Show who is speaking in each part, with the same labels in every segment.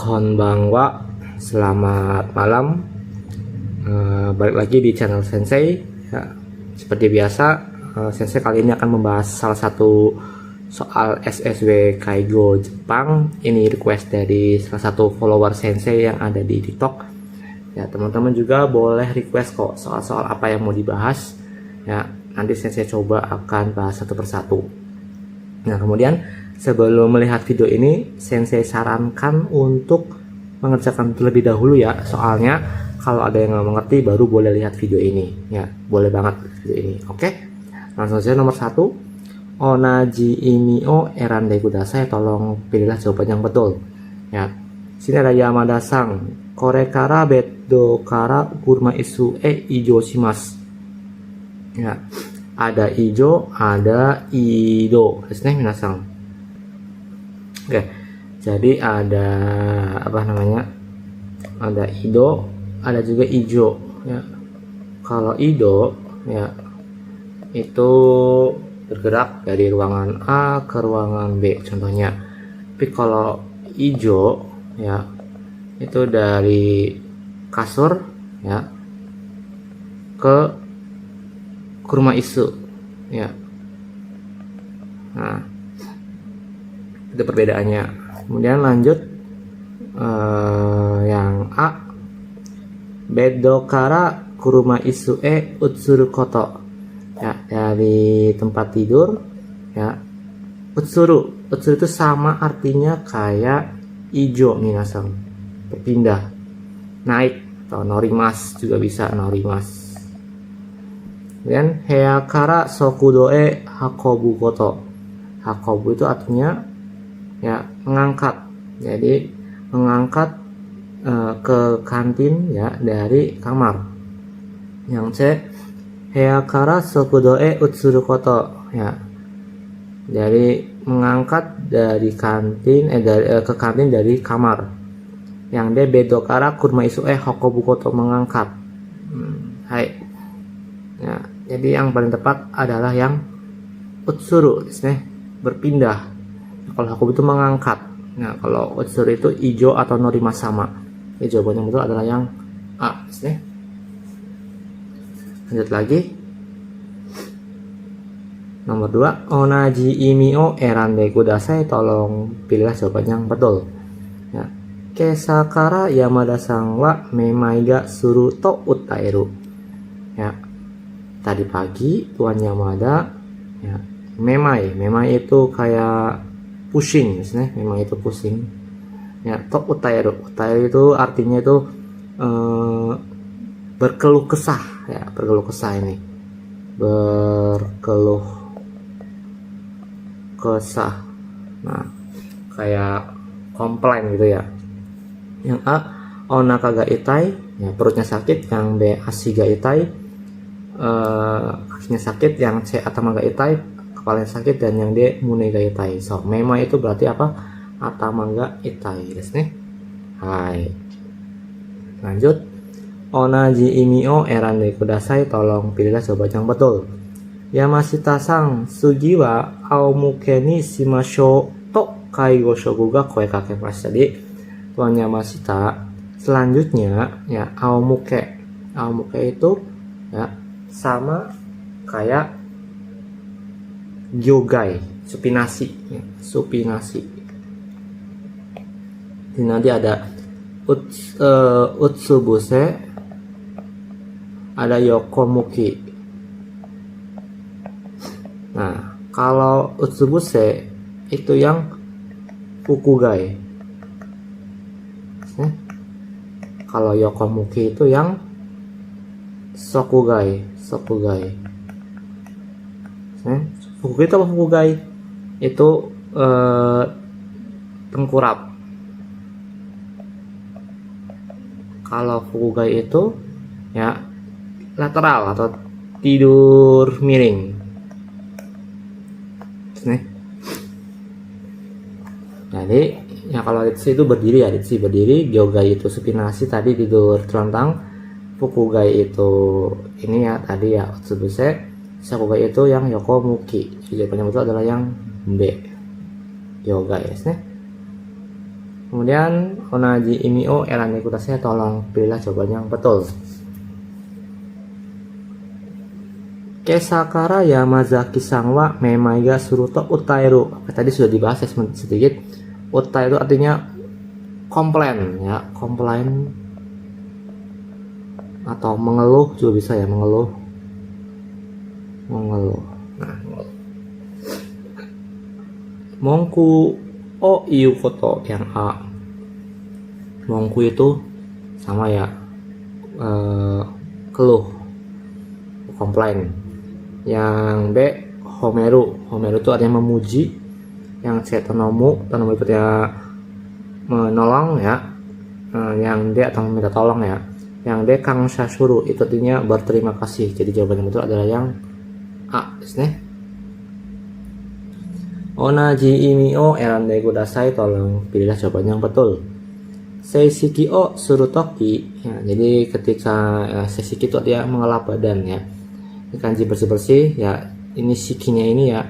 Speaker 1: Konbanwa, selamat malam. Balik lagi di channel Sensei ya. Seperti biasa, Sensei kali ini akan membahas salah satu soal SSW Kaigo Jepang. Ini request dari salah satu follower Sensei yang ada di TikTok ya. Teman-teman juga boleh request kok soal-soal apa yang mau dibahas ya. Nanti Sensei coba akan bahas satu persatu. Nah, kemudian sebelum melihat video ini, Sensei sarankan untuk mengerjakan terlebih dahulu ya. Soalnya kalau ada yang nggak mengerti baru boleh lihat video ini ya. Boleh banget video ini. Oke, langsung saja. Nomor 1, onaji ini o erande kudasai. Tolong pilihlah jawaban yang betul ya. Sini ada Yamada-san. Kore kara beddo kara kurma isu ijo shimasu ya. Ada ijo, ada ido desu ne minasan. Oke, jadi ada apa namanya? Ada ido, ada juga ijo ya. Kalau ido ya itu bergerak dari ruangan A ke ruangan B contohnya. Tapi kalau ijo ya itu dari kasur ya ke kurma isu ya. Nah, itu perbedaannya. Kemudian lanjut yang A, beddo kara kuruma isu utsuru koto ya, dari tempat tidur ya. Utsuru itu sama artinya kayak ijo minasan, berpindah, naik, atau norimas juga bisa, norimas. Kemudian heya kara sokudo hakobu koto. Hakobu itu artinya ya mengangkat. Jadi mengangkat ke kantin ya dari kamar. Yang C, heya kara sokudo utsuru koto ya. Jadi mengangkat dari kantin ke kantin dari kamar. Yang D, beddo kara kurma isu hakobu koto, mengangkat. Hai. Ya, jadi yang paling tepat adalah yang utsuru, berpindah. Kalau hakobu itu mengangkat. Nah, kalau utsuru itu ijo atau norima sama. Jadi jawaban yang betul adalah yang A. Lanjut lagi. Nomor 2, onaji imi o erande kudasai. Tolong pilihlah jawaban yang betul. Ya. Kesa kara Yamada-san wa memai ga suru to utaeru. Ya. Tadi pagi Tuan Yamada ya, memai itu kayak pusing, memang itu pusing ya. To utaeru itu artinya itu berkeluh kesah ya, berkeluh kesah ini, berkeluh kesah. Nah, kayak komplain gitu ya. Yang A, onaka ga itai ya, perutnya sakit. Yang B, ashi ga itai, kakinya sakit. Yang C, atama ga itai, kepalanya sakit. Dan yang D, mune ga itai. So, mema itu berarti apa? Atama ga itai desu ne. Hai. Lanjut. Onaji imi o erande kudasai. Tolong pilihlah jawaban yang betul. Yamashita-san, sugi wa aomuke ni shimashou to kaigo shogu ga koe kakemasu. Jadi Tuan Yamashita selanjutnya ya, aomuke itu ya sama kayak gyogai, supinasi ya, supinasi. Ini nanti ada utsubuse, ada yokomuki. Nah, kalau utsubuse itu yang fukugai. Kalau yokomuki itu yang sokugai. Fukugai itu apa? Fukugai itu tengkurap. Kalau fukugai itu ya lateral atau tidur miring. Jadi ya kalau ditsi itu berdiri ya, ditsi berdiri. Gyogai itu supinasi, tadi tidur telentang. Fukugai itu ini ya tadi ya utsubuse. Sokugai itu yang yokomuki. Jawabannya betul adalah yang B, gyogai. Kemudian onaji imio eran kudasai, tolong pilihlah jawaban yang betul. Kesakara Yamazaki Sangwa Memaiga Suruto Utairu. Tadi sudah dibahas sedikit. Utairu artinya komplain ya, komplain atau mengeluh juga bisa ya, mengeluh. Nah, Mongku o iu koto yang A. Mongku itu sama ya, keluh, komplain. Yang B homeru. Homeru itu artinya memuji. Yang C tonomu itu ya menolong ya. Yang D atau minta tolong ya. Yang D kang shasuru itu artinya berterima kasih. Jadi jawaban yang betul adalah yang A. Onaji imi o erandai kudasai, tolong pilihlah jawaban yang betul. Seisiki o surutoki ya, jadi ketika seisiki itu artinya mengelap badan ya. Ini kanji bersih-bersih ya, ini shikinya ini ya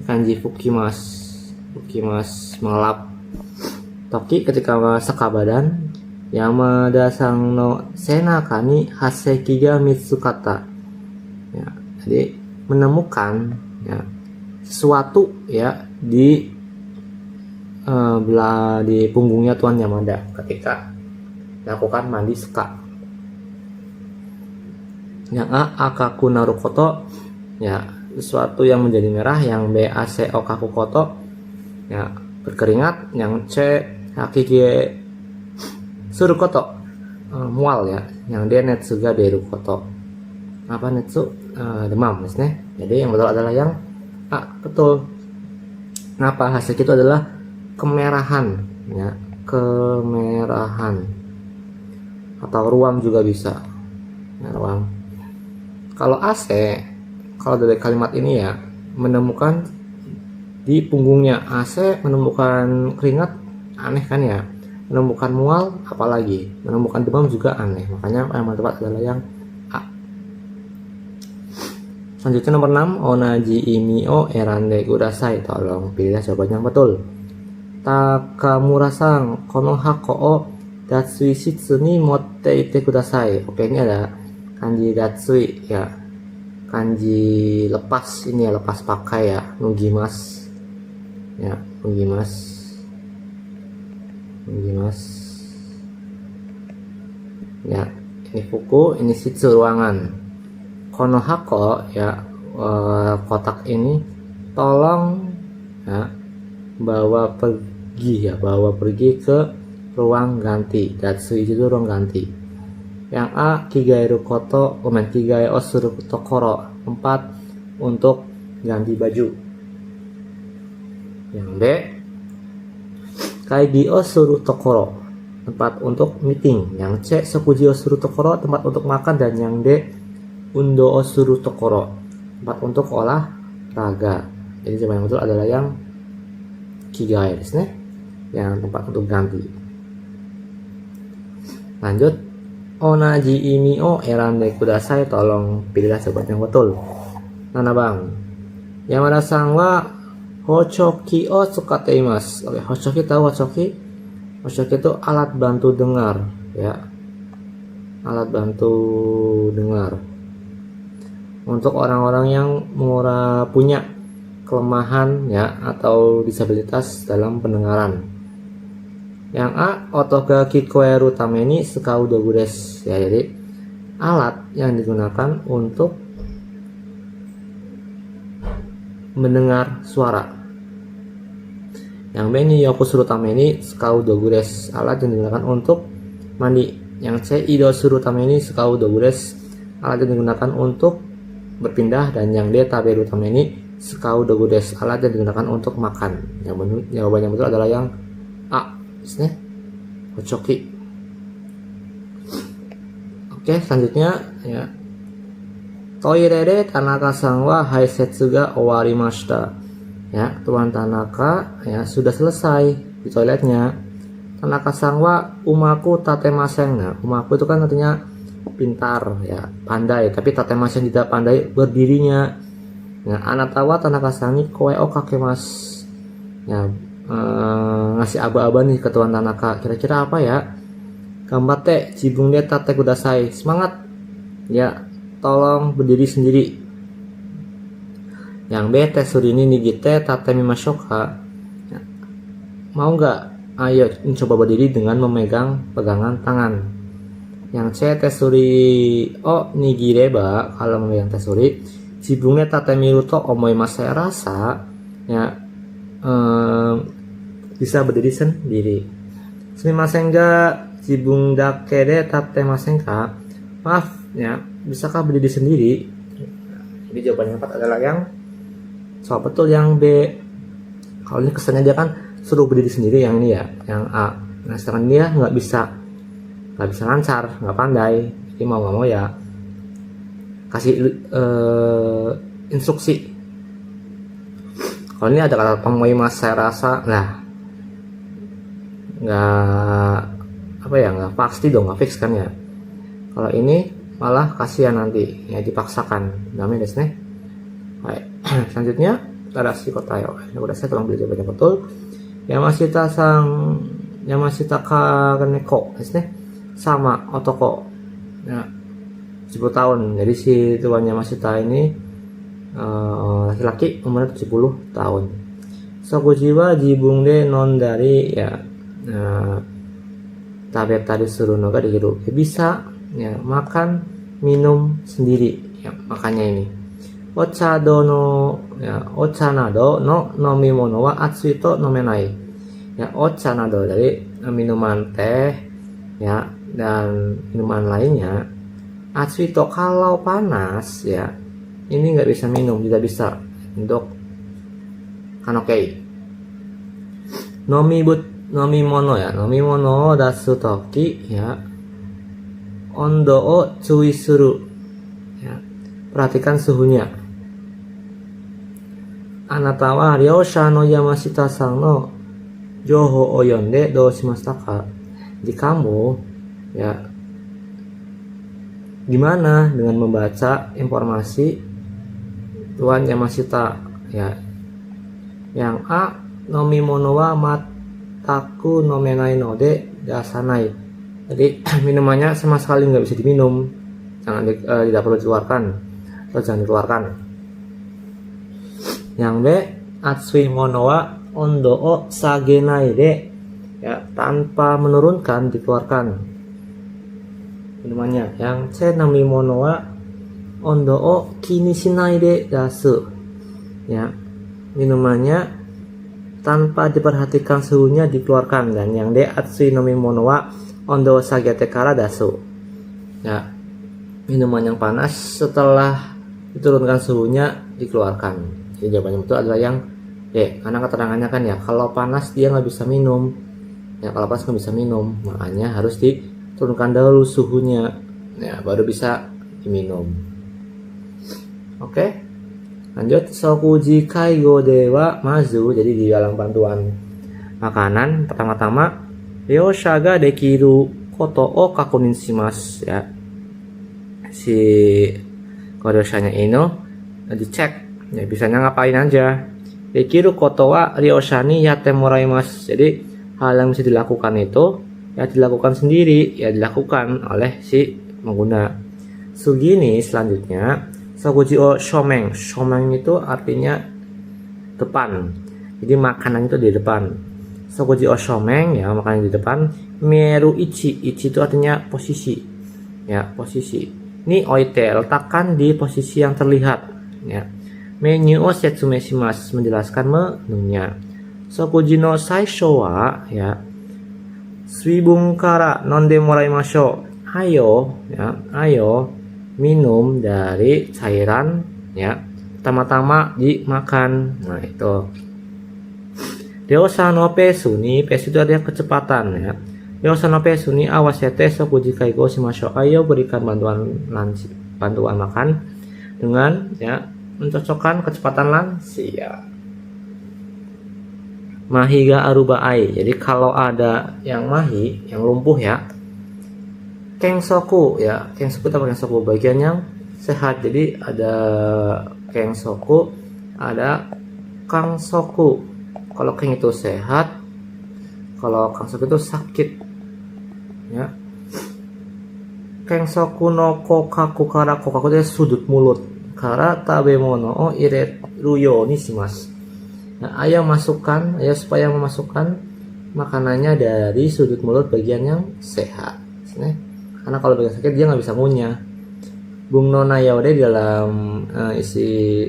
Speaker 1: kanji fukimas mengelap. Toki ketika seka badan. Yamada sang no senaka ni haseki ga mitsukata ya, jadi menemukan ya sesuatu ya di punggungnya Tuan Yamada ketika melakukan mandi seka. Yang A akaku narukoto ya, sesuatu yang menjadi merah. Yang B ase okaku koto ya, berkeringat. Yang C hakige surukoto mual ya. Yang D netsuga derukoto, apa netsu demam misalnya. Jadi yang betul adalah yang A. Betul. Kenapa? Hasil itu adalah kemerahan ya, kemerahan atau ruam juga bisa ya, ruam. Kalau AC, kalau dari kalimat ini ya, menemukan di punggungnya. AC menemukan keringat, aneh kan ya. Menemukan mual, apalagi menemukan demam juga aneh. Makanya yang tepat adalah yang A. Selanjutnya nomor 6, onaji imi o erande kudasai, tolong pilih jawaban yang betul. Takamura-san kono hako o datsui shitsu ni motte ite kudasai. Oke, ini ada kanji datsui ya, kanji lepas, ini ya lepas pakai ya, nugimas ya, nugimas ya. Ini fuku, ini shitsu ruangan. Konohako ya, kotak ini tolong ya, bawa pergi ke ruang ganti. Datsui itu ruang ganti. Yang A kigaeru koto kigae osuru tokoro, tempat untuk ganti baju. Yang B kaigi osuru tokoro, tempat untuk meeting. Yang C sokuji osuru tokoro, tempat untuk makan. Dan yang D undo osuru tokoro, tempat untuk olahraga. Jadi jawaban yang betul adalah yang kigae yang tempat untuk ganti. Lanjut, onaji imi o erande kudasai, tolong pilihlah jawaban yang betul. Nana bang, Yamada-san wa hochoki o tsukate imasu. Oke, hochoki tahu hochoki? Hochoki itu alat bantu dengar ya, alat bantu dengar untuk orang-orang yang punya kelemahan ya atau disabilitas dalam pendengaran. Yang A otoga kikoeru tameni sukau dogu desu ya, jadi alat yang digunakan untuk mendengar suara. Yang B ni yokusuru tameni sukau dogu desu, alat yang digunakan untuk mandi. Yang C ido suru tameni sukau dogu desu, alat yang digunakan untuk berpindah. Dan yang D taberu tameni sukau dogu desu, alat yang digunakan untuk makan. Jawaban yang betul adalah yang A, hochoki. Oke, selanjutnya ya. Toire de Tanaka-san wa haisetsu ga owarimashita. Ya, Tuan Tanaka ya sudah selesai di toiletnya. Tanaka-san wa umaku tatemasen. Nah, umaku itu kan artinya pintar ya, pandai, tapi tatemasen tidak pandai berdirinya. Nah, anatawa Tanaka-san ni koe o kakemas. Ya, ngasih aba-aba nih ke Tuan Tanaka. Kira-kira apa ya? Gambate jibung de tate kudasai. Semangat ya, tolong berdiri sendiri. Yang B, tesuri ini nigite tate mimashoka. Ya, mau nggak? Ayo coba berdiri dengan memegang pegangan tangan. Yang C, tesuri o nigireba, kalau memegang tesuri jibungnya tate miruto omoimasu, saya rasa ya bisa berdiri sendiri. Sumimasen ga jibung dake de tate masen ka? Maaf ya, bisakah berdiri sendiri? Jadi jawaban yang tepat adalah yang soal betul yang B. Kalau ini kesannya dia kan suruh berdiri sendiri, yang ini ya, yang A. Nah sedangkan dia nggak bisa lancar, nggak pandai, jadi mau nggak mau ya kasih instruksi. Kalau ini ada kata tomoimasu, saya rasa, nah nggak apa ya, nggak pasti dong, nggak fix kan ya. Kalau ini malah kasihan nanti ya, dipaksakan. Namanya desu ne. Baik, selanjutnya ada shikotayo. Ini udah saya tolong beli jawabannya betul. Yamashita kaneko desu ne. Sama otoko ya, 70 tahun. Jadi si Tuan Yamashita ini laki-laki, umurnya 70 tahun. Sokuji wa jibung de nondari ya, tabeta desuru no ga dekiru. Bisa ya, makan minum sendiri ya, makanya ini. Ocha dono ya, ocha nado no nomimono wa atsui to nomenai. Ya, ocha nado dari minuman teh ya, dan minuman lainnya. Atsui to kalau panas ya, ini nggak bisa minum, tidak bisa untuk kanokei. Nomimono ya, nomimono dasu toki ya, ondo o tsui suru ya, perhatikan suhunya. Anata wa ryosha no Yamashita san no joho o yonde dou shimashita ka? Jadi kamu ya gimana dengan membaca informasi Tuan Yamashita ya. Yang A, nomimono wa mataku nomenai no de dasanai. Jadi minumannya sama sekali nggak bisa diminum, tidak perlu dikeluarkan atau jangan dikeluarkan. Yang B, atsui mono wa ondo o sagenai de ya, tanpa menurunkan dikeluarkan minumannya. Yang C, namimono wa ondo o kini shinai de dasu ya, minumannya tanpa diperhatikan suhunya dikeluarkan. Dan yang D, atsui nomimono wa ondo sagete kara dasu ya, minuman yang panas setelah diturunkan suhunya dikeluarkan. Jadi jawabannya betul adalah yang D, karena keterangannya kan ya, kalau panas dia nggak bisa minum ya, kalau panas nggak bisa minum, makanya harus diturunkan dahulu suhunya ya, baru bisa diminum. Oke, lanjut. Sokuji kaigo dewa mazu, jadi di dalam bantuan makanan pertama-tama ryosha ga dekiru koto o kakunin shimasu ya, si koryoshanya ini dicek ya, bisanya ngapain aja. Dekiru koto wa ryosha ni yatte moraimasu, jadi hal yang bisa dilakukan itu ya dilakukan sendiri, ya dilakukan oleh si pengguna. Sugini selanjutnya, sokuji o shomeng. Shomeng itu artinya depan, jadi makanan itu di depan. Sokuji o shomeng ya, makanan di depan. Mieru ichi, ichi itu artinya posisi ya, posisi. Ni oite, letakkan di posisi yang terlihat ya. Menu o setsume shimasu, menjelaskan menunya. Sokuji no saisho wa ya, suibun kara nonde moraimashou. Ayo ya, ayo minum dari cairan ya, pertama-tama dimakan. Nah itu. Ryosha no pesu ni, pesu itu artinya kecepatan ya. Ryosha no pesu ni awasete sokuji kaigo shimashou. Ayo berikan bantuan makan dengan ya mencocokkan kecepatan lansia. Mahiga aruba ai. Jadi kalau ada yang mahi, yang lumpuh ya, kengsoku ya, kengsoku apa kengsoku, bagian yang sehat. Jadi ada kengsoku, ada kangsoku. kalau Kang itu sehat, kalau Kang Sok itu sakit. Ya. Kang Soku no kokaku kara kokaku itu sudut mulut. Kara tabemono o ire ruyo ni shimasu. Nah, ayah supaya memasukkan makanannya dari sudut mulut bagian yang sehat. Karena kalau bagian sakit dia nggak bisa ngunyah. Bung Nona Yaode dalam isi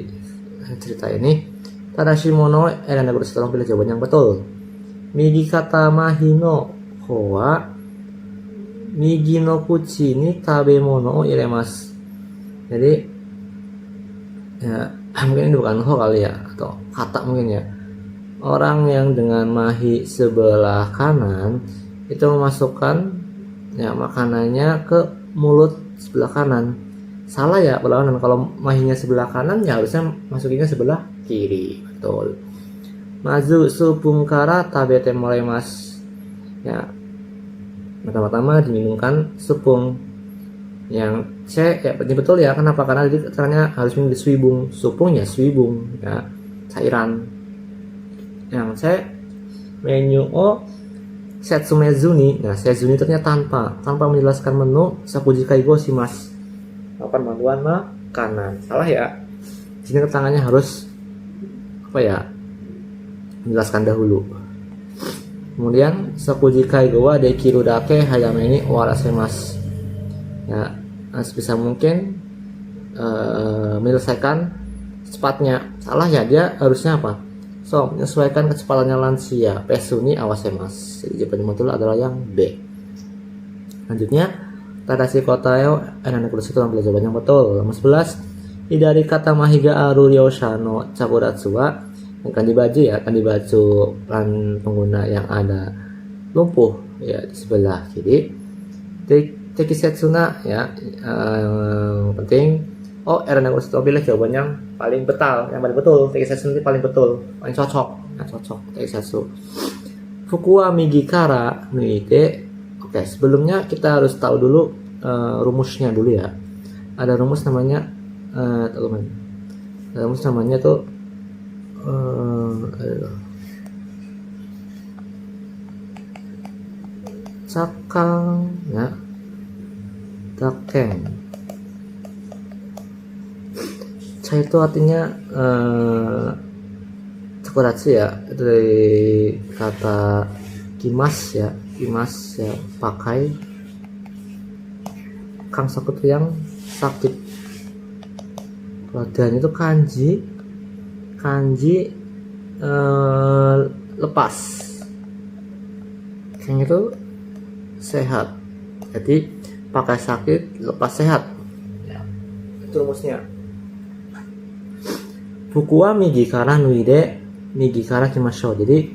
Speaker 1: cerita ini, Tadashi mono erana guru setelah pilih jawaban yang betul. Migi kata mahino hoa migi no kuchi ni tabemono o iremas. Jadi ya mungkin ini bukan ho kali ya, atau kata mungkin ya. Orang yang dengan mahi sebelah kanan itu memasukkan ya makanannya ke mulut sebelah kanan. Salah ya perlawanan, kalau mahinya sebelah kanan ya harusnya masukinnya sebelah kiri. Betul. Mazu supungkara tabete moremas. Ya. Pertama-tama diminumkan supung. Yang C ya betul ya, kenapa? Karena jadi caranya harus minum di suibung. Supung ya suibung ya, cairan. Yang C menu O setsumezuni. Nah, setsumezuni ternyata tanpa menjelaskan menu sakuji kaigo shimasu. Melakukan bantuan makanan. Salah ya. Sini keterangannya harus apa ya? Menjelaskan dahulu. Kemudian sakuji kaigo wa dekiru dake hayame ni owarasemasu. Ya, sebisa mungkin menyelesaikan cepatnya. Salah ya, dia harusnya apa? So, menyesuaikan kecepatannya lansia. Pesuni awasemasu. Jadi jawaban yang betul adalah yang B. Selanjutnya Tadashi kotayo enanek kursi itu ambil jawaban yang betul. Nomor 11, hidari kata mahiga aru ryosha no caburatsu wa, yang akan dibaca ya, akan dibaca peran pengguna yang ada lumpuh ya di sebelah kiri. Tekisetsuna ya, penting. Oh, enanek kursi itu ambil jawaban yang paling betul. Tekisetsu itu paling betul, paling cocok. Nah, cocok tekisetsu. Fukuwa migikara nuite. Oke, sebelumnya kita harus tahu dulu rumusnya dulu ya. Ada rumus namanya tuh cakang ya, dakeng. Cai itu artinya cakuratsu ya, itu dari kata kimas ya, pakai. Kang Sok itu yang sakit. Pelajaran itu kanji lepas. Kang itu sehat. Jadi pakai sakit, lepas sehat. Ya, itu rumusnya. Fukuwa migikara nuide migikara kimashou. Jadi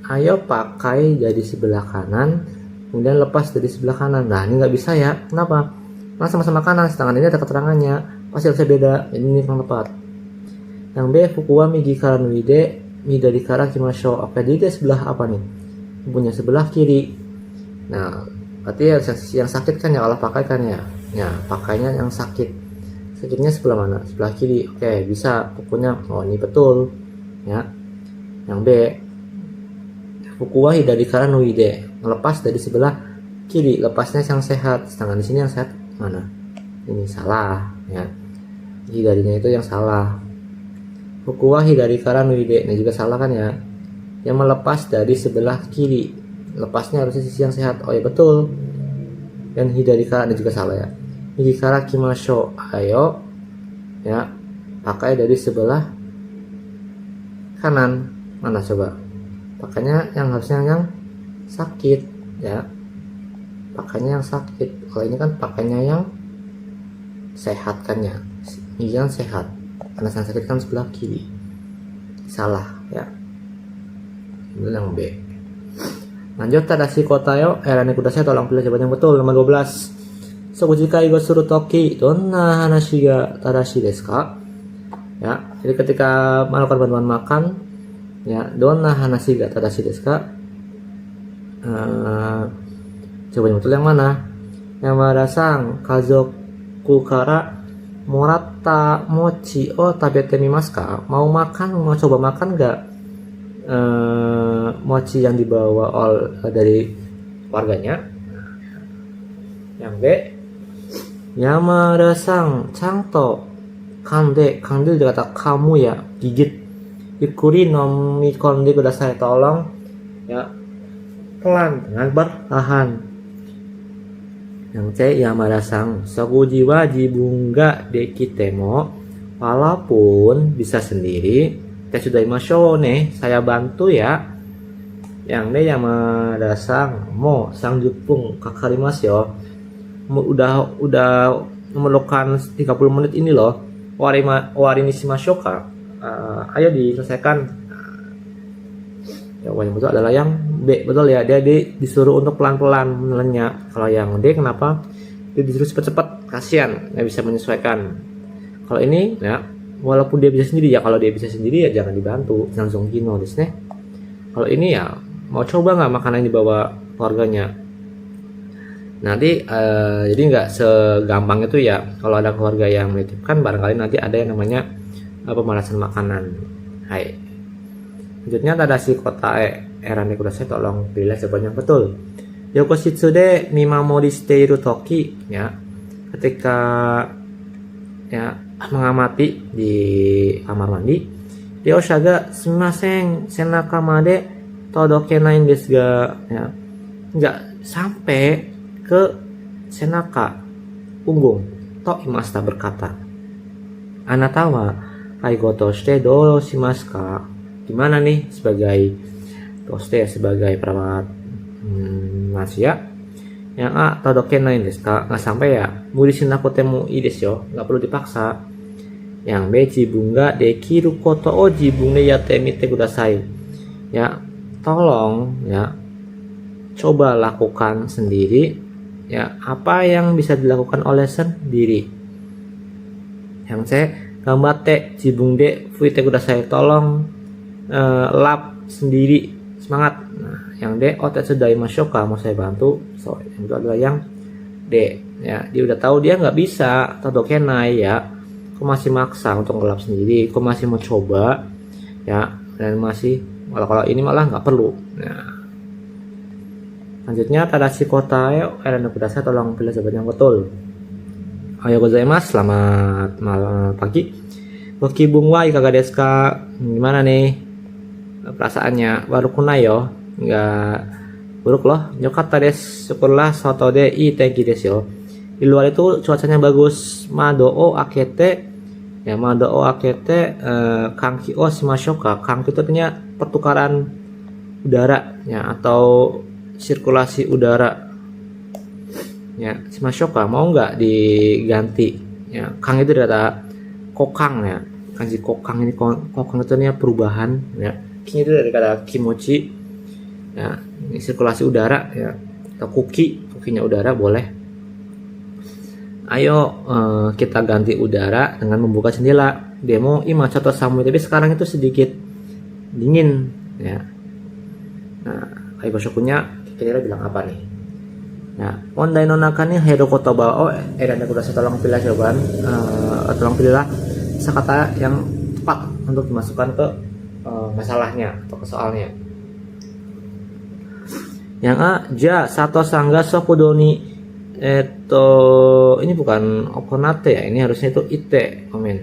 Speaker 1: ayo pakai dari sebelah kanan, kemudian lepas dari sebelah kanan. Nah, ini nggak bisa ya. Kenapa? Karena sama-sama kanan, sedangkan ini ada keterangannya. Pasti harusnya beda. Ini yang tepat. Yang B, fukuwa migikara nuide midari-kara kimashou. Oke, jadi dia sebelah apa nih? Punya sebelah kiri. Nah, berarti yang sakit kan ya, kalau pakai kan ya. Ya, pakainya yang sakit. Sakitnya sebelah mana? Sebelah kiri. Oke, bisa. Pokoknya, oh ini betul. Ya. Yang B, fukuwa hidari-kara nuide, melepas dari sebelah kiri, lepasnya yang sehat. Sedangkan di sini yang sehat mana? Ini salah ya. Hidarinya itu yang salah. Fukuwa hidari-kara nuide, ini juga salah kan ya. Yang melepas dari sebelah kiri, lepasnya harusnya sisi yang sehat. Oh ya betul. Dan hidari-kara ini juga salah ya. Hidari-kara kimashou, ayo ya, pakai dari sebelah kanan. Mana coba? Pakainya yang harusnya yang sakit ya, pakainya yang sakit. Kalau ini kan pakainya yang sehat kan ya, ini yang sehat, karena yang sakit kan sebelah kiri. Salah ya, ini yang B. Lanjut, Tadashi kotayo erane kudasai, tolong pilih jawaban yang betul. Nomor 12, Sokuji kaigo suru toki donna hanashi ga tadashi desu ka? Ya, jadi ketika melakukan bantuan makan ya, donna hanashi ga tadashi desu ka? Jawaban betul yang mana? Yamada-san kazoku kara Morata mochi o tabete mimasu ka? Mau makan, mau coba makan nggak mochi yang dibawa dari keluarganya? Yang B, Yamada-san chanto kande itu kata kamu ya, gigit. Yukuri nomikonde kudasai, tolong ya pelan dengan perlahan. Yang C, Yamada-san sokuji wa jibunga dekite mo, walaupun bisa sendiri, tesudaimasho ne, saya bantu ya. Yang D, Yamada-san mo sangjupung kakarimasu yo, udah memerlukan 30 menit ini loh, wari ni shimashou ka, ayo diselesaikan. Jawaban yang betul adalah yang B, betul ya, dia disuruh untuk pelan-pelan menelannya. Kalau yang D, kenapa dia disuruh cepat-cepat, kasihan nggak bisa menyesuaikan. Kalau ini ya, walaupun dia bisa sendiri ya, kalau dia bisa sendiri ya jangan dibantu, langsung kino desu ne. Kalau ini ya, mau coba nggak makanan yang dibawa keluarganya. Nanti jadi nggak segampang itu ya, kalau ada keluarga yang menitipkan, barangkali nanti ada yang namanya pemanasan makanan. Hai. Selanjutnya tadashi kotae, erane kudasai, tolong pilih jawaban yang betul. Yokoshitsu de mimamori shiteiru toki, ya, ketika ya mengamati di kamar mandi, ryosha ga sumimasen senaka made todokenai desu ga, ya, nggak sampai ke senaka, punggung. To imasta, berkata, anata wa kaigoto shite do shimasu ka? Gimana nih sebagai toste, sebagai perawat manusia? Yang A, todokenai desu ka, nggak sampai ya, muri shinaku temo ii desu yo, nggak perlu dipaksa. Yang B, jibun ga dekiru koto o jibun de yatte mite kudasai, ya, tolong ya coba lakukan sendiri ya, apa yang bisa dilakukan oleh sendiri. Yang C, gambate jibun de fuite kudasai, tolong lap sendiri, semangat. Nah, yang D, otetsudaimashou ka, mau saya bantu. So, yang itu adalah yang D ya, dia udah tahu dia nggak bisa todokenai ya, kok masih maksa untuk ngelap sendiri, kok masih mau coba ya, dan masih kalau ini malah nggak perlu. Nah, selanjutnya tadashi kotae erane kudasai, tolong pilih jawaban yang betul. Ohayo gozaimasu, selamat malam pagi. Gokibun wa ikaga desu ka? Gimana nih perasaannya? Warukunai yo, nggak buruk loh. Yokatta desu, syukurlah. Soto de ii tenki desu yo, di luar itu cuacanya bagus. Mado o akete, ya, mado o akete kanki o shimashou ka? Kanki itu artinya pertukaran udara ya, atau sirkulasi udara ya. Shimashou ka, mau nggak diganti ya. Kang itu kata kokang ya, kanji kokang ini, kokang itu artinya perubahan ya. King itu dari kata kimochi ya, ini sirkulasi udara ya, atau kukinya udara boleh. Ayo kita ganti udara dengan membuka jendela. Demo ima coto samui, tapi sekarang itu sedikit dingin ya. Nah, Aigo Shokunya kira-kira bilang apa nih? Nah, mondai no naka ni heiru kotoba o erane kudasai, tolong pilih jawaban, tolong pilihlah kata yang tepat untuk dimasukkan ke masalahnya atau ke soalnya. Yang A, ja sato sangga sokudoni, ini bukan okonate ya, ini harusnya itu ite, komen.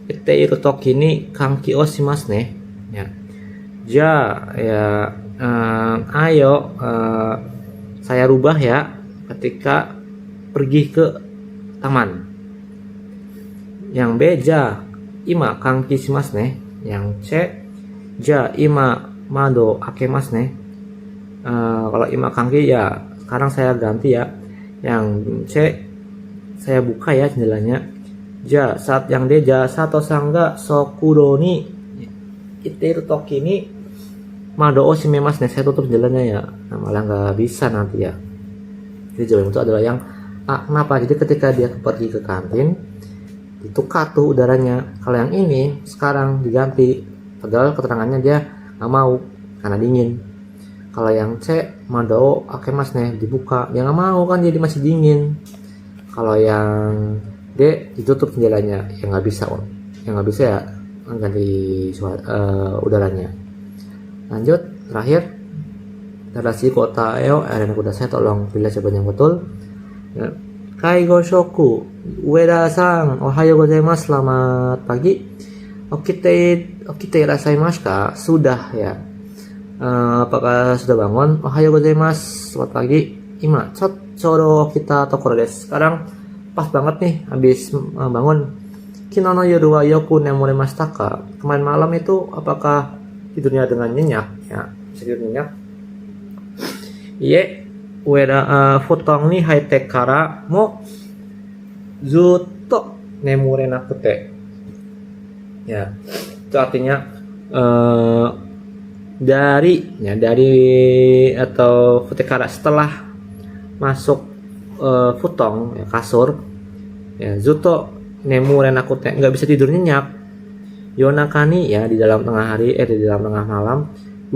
Speaker 1: Ite iru toki ni kanki o shimasu ne, ya. Ja ya, ayo saya rubah ya ketika pergi ke taman. Yang B, ja ima kanki shimasu ne. Yang C, ja ima mado akemasu ne. Kalau ima kanki ya sekarang saya ganti ya. Yang C, saya buka ya jendelanya. Ja, saat yang D, ja sato sangga sokuro ni iteru toki ni mado o shimemasu ne, saya tutup jendelanya ya. Nah, malah nggak bisa nanti ya. Jadi jawaban itu adalah yang A. Kenapa? Jadi ketika dia pergi ke kantin, ditukar tuh udaranya. Kalau yang ini sekarang diganti, padahal keterangannya dia nggak mau karena dingin. Kalau yang C, mado akemasu ne, dibuka, dia nggak mau kan, jadi masih dingin. Kalau yang D. Ditutup jendelanya. Yang nggak bisa ya ganti udaranya. Lanjut, terakhir. Tadashi kota eo arena kudasai, tolong pilih jawaban yang betul. Ya. Kaigo shoku Ueda-san, ohayo gozaimasu, selamat pagi. Okite irasaimasu ka? Sudah ya. Apakah sudah bangun? Ohayo gozaimasu, selamat pagi. Ima chodo kita tokoro desu. Sekarang pas banget nih habis bangun. Kino no yoru wa yoku nemoremashita ka? Kemarin malam itu apakah tidurnya dengan nyenyak? Ya, tidur nyenyak. Iye, ueda futong ni high-tech kara mo zutto nemure nakute. Ya, itu artinya dari atau futekara setelah masuk futong ya, kasur ya, zutto nemure nakute nggak bisa tidur nyenyak. Yonakani ya di dalam tengah hari di dalam tengah malam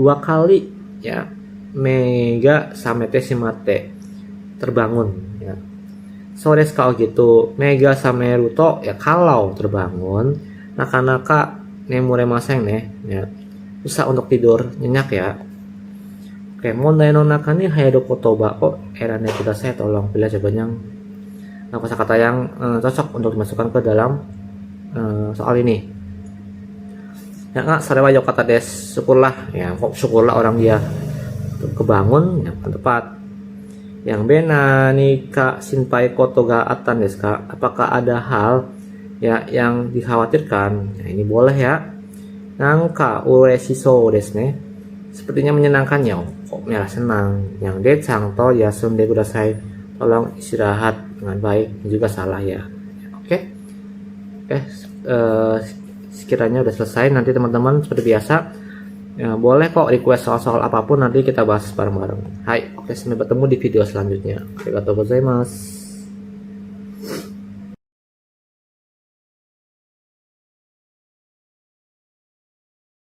Speaker 1: 2 kali ya, mega samete shimate terbangun ya. Sores kalau gitu mega sameruto ya kalau terbangun, naka nemure maseng ya, susah untuk tidur nyenyak ya. Oke, mondai no naka ni hayaru kotoba o erane kudasai, tolong pilih jawaban yang kosakata yang cocok untuk dimasukkan ke dalam soal ini. Ya nggak, sarewa yokata des, syukurlah ya, kok syukurlah orang dia kebangun yang tepat. Yang bena nika sinpai koto ga atan desu ka? Apakah ada hal ya yang dikhawatirkan? Ya, ini boleh ya. Nangka ureshiso desu ne. Sepertinya menyenangkannya. Kok merah senang. Yang decang to yasunde kudasai, tolong istirahat dengan baik. Ini juga salah ya. Oke. Sekiranya udah selesai, nanti teman-teman seperti biasa ya, boleh kok request soal-soal apapun, nanti kita bahas bareng-bareng. Hai, oke, sampai bertemu di video selanjutnya. Arigatou gozaimasu.